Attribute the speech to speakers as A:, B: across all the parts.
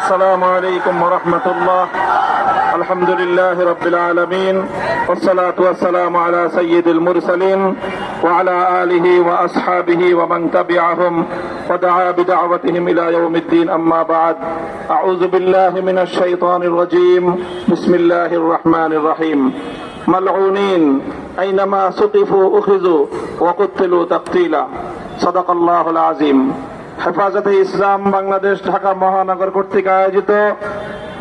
A: السلام عليكم ورحمة الله. الحمد لله رب العالمين والصلاة والسلام على سيد المرسلين وعلى آله وأصحابه ومن تبعهم ودعا بدعوتهم إلى يوم الدين. أما بعد، أعوذ بالله من الشيطان الرجيم. بسم الله الرحمن الرحيم. ملعونين أينما سقفوا أخذوا وقتلوا تقتيلا. صدق الله العظيم. হেফাজতে ইসলাম বাংলাদেশ ঢাকা মহানগর কর্তৃক আয়োজিত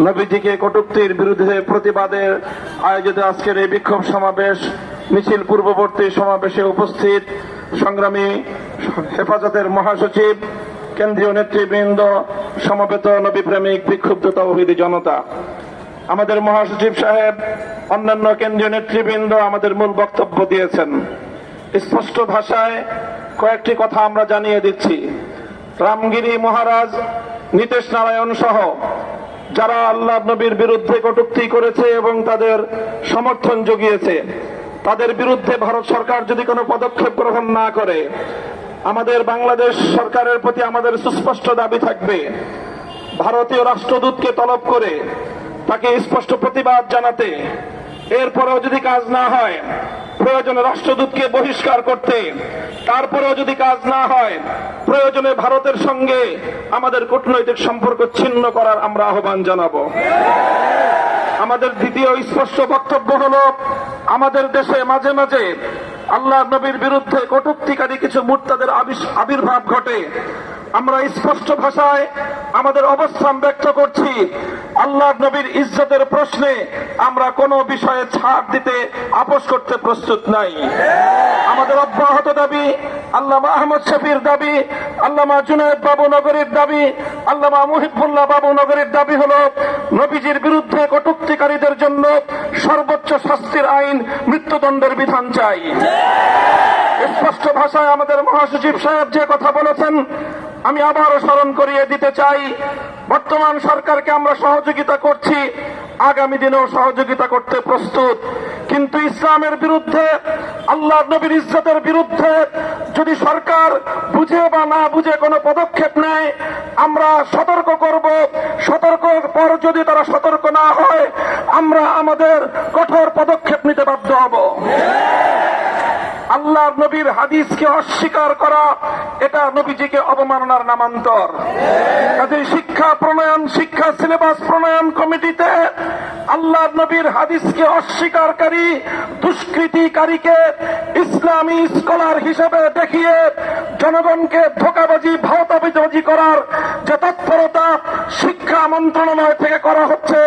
A: নবীজিকে কটূক্তির বিরুদ্ধে প্রতিবাদে আয়োজিত আজকের এই বিক্ষোভ সমাবেশ মিছিল পূর্ববর্তী সমাবেশে উপস্থিত সংগ্রামী হেফাজতের মহাসচিব, কেন্দ্রীয় নেতৃবৃন্দ, সমবেত নবীপ্রেমিক বিক্ষুব্ধ তাওহীদি জনতা, আমাদের মহাসচিব সাহেব, অন্যান্য কেন্দ্রীয় নেতৃবৃন্দ আমাদের মূল বক্তব্য দিয়েছেন। স্পষ্ট ভাষায় কয়েকটি কথা আমরা জানিয়ে দিচ্ছি। রামগিরি মহারাজ, নীতিশ নারায়ণ সহ যারা আল্লাহ নবীর বিরুদ্ধে কটূক্তি করেছে এবং তাদের সমর্থন জুগিয়েছে, তাদের বিরুদ্ধে ভারত সরকার যদি কোনো পদক্ষেপ গ্রহণ না করে, আমাদের বাংলাদেশ সরকারের প্রতি আমাদের সুস্পষ্ট দাবি থাকবে ভারতীয় রাষ্ট্রদূতকে তলব করে তাকে স্পষ্ট প্রতিবাদ জানাতে, এরপরেও যদি কাজ না হয় প্রয়োজনে রাষ্ট্রদূতকে বহিষ্কার করতে, তারপরেও যদি কাজ না হয় প্রয়োজনে ভারতের সঙ্গে আমাদের কূটনৈতিক সম্পর্ক ছিন্ন করার আমরা আহ্বান জানাবো। আমাদের দ্বিতীয় স্পষ্ট বক্তব্য হলো, আমাদের দেশে মাঝে মাঝে আল্লাহ নবীর বিরুদ্ধে কটূক্তিকারী কিছু মুরতাদের আবির্ভাব ঘটে। আমরা স্পষ্ট ভাষায় আমাদের অবস্থান ব্যক্ত করছি, আল্লাহ নবীর ইজ্জতের প্রশ্নে আমরা কোনো বিষয়ে ছাড় দিতে আপোষ করতে প্রস্তুত নাই। আমাদের অব্যাহত দাবি, আল্লামা আহমদ শফির দাবি, আল্লামা জুনায়েদ বাবু নগরীর দাবি, আল্লামা মুহিবুল্লাহ বাবু নগরীর দাবি হলো নবীজির বিরুদ্ধে কটূক্তিকারীদের জন্য সর্বোচ্চ শাস্তির আইন, মৃত্যুদণ্ডের বিধান চাই। স্পষ্ট ভাষায় আমাদের মহাসচিব সাহেব যে কথা বলেছেন আমি আবারও স্মরণ করিয়ে দিতে চাই। বর্তমান সরকারকে আমরা সহযোগিতা করছি, আগামী দিনেও সহযোগিতা করতে প্রস্তুত, কিন্তু ইসলামের বিরুদ্ধে, আল্লাহ নবীর ইজ্জতের বিরুদ্ধে যদি সরকার বুঝে বা না বুঝে কোনো পদক্ষেপ নেয় আমরা সতর্ক করব। সতর্কর পর যদি তারা সতর্ক না হয় আমরা আমাদের কঠোর পদক্ষেপ নিতে বাধ্য হব। আল্লাহ নবীর হাদিসকে অস্বীকার করা এটা নবীজিকে অবমাননার নামান্তর। কাজে শিক্ষা সিলেবাস প্রণয়ন কমিটিতে আল্লাহ নবীর হাদিসকে অস্বীকারী দুষ্কৃতিকারীকে ইসলামী স্কলার হিসেবে দেখিয়ে জনগণকে ধোঁকাবাজি, ভাওতাবাজি করার যে তৎপরতা শিক্ষা মন্ত্রণালয় থেকে করা হচ্ছে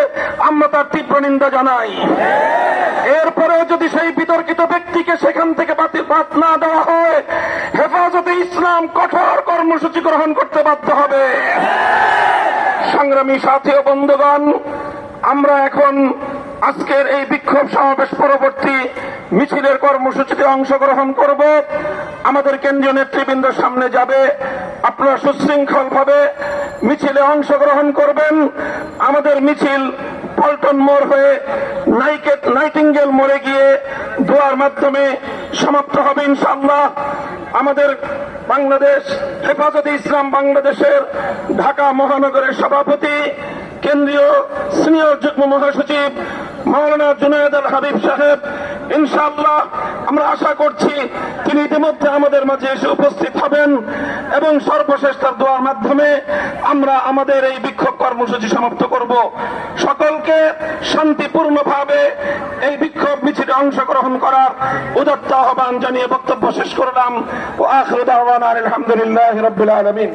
A: আমরা তার তীব্র নিন্দা জানাই। এরপরেও যদি সেই বিতর্কিত ব্যক্তিকে সেখান থেকে বাদ না দেওয়া হয় হেফাজতে ইসলাম কঠোর কর্মসূচি গ্রহণ করতে বাধ্য হবে। সংগ্রামী সাথী ও বন্ধুগণ, আমরা এখন আজকের এই বিক্ষোভ সমাবেশ পরবর্তী মিছিলের কর্মসূচিতে অংশগ্রহণ করব। আমাদের কেন্দ্রীয় নেতৃবৃন্দ সামনে যাবে, আপনারা সুশৃঙ্খল ভাবে মিছিলে অংশগ্রহণ করবেন। আমাদের মিছিল পল্টন মোড় হয়ে নাইটিঙ্গেল মোড়ে গিয়ে দোয়ার মাধ্যমে সমাপ্ত হবে ইনশাআল্লাহ। আমাদের বাংলাদেশ হেফাজতে ইসলাম বাংলাদেশের ঢাকা মহানগরের সভাপতি, কেন্দ্রীয় সিনিয়র যুগ্ম মহাসচিব মাওলানা জুনায়েদ আল হাবিব সাহেব, ইনশাআল্লাহ আমরা আশা করছি তিনি ইতিমধ্যে আমাদের মাঝে এসে উপস্থিত হবেন এবং সর্বশেষ তার দোয়ার মাধ্যমে আমরা আমাদের এই বিক্ষোভ কর্মসূচি সমাপ্ত করব। সকলকে শান্তিপূর্ণভাবে এই বিক্ষোভ মিছিলে অংশগ্রহণ করার উদাত্ত আহ্বান জানিয়ে বক্তব্য শেষ করলাম। ও আখিরু দাওয়ানা আলহামদুলিল্লাহি রাব্বিল আলামিন।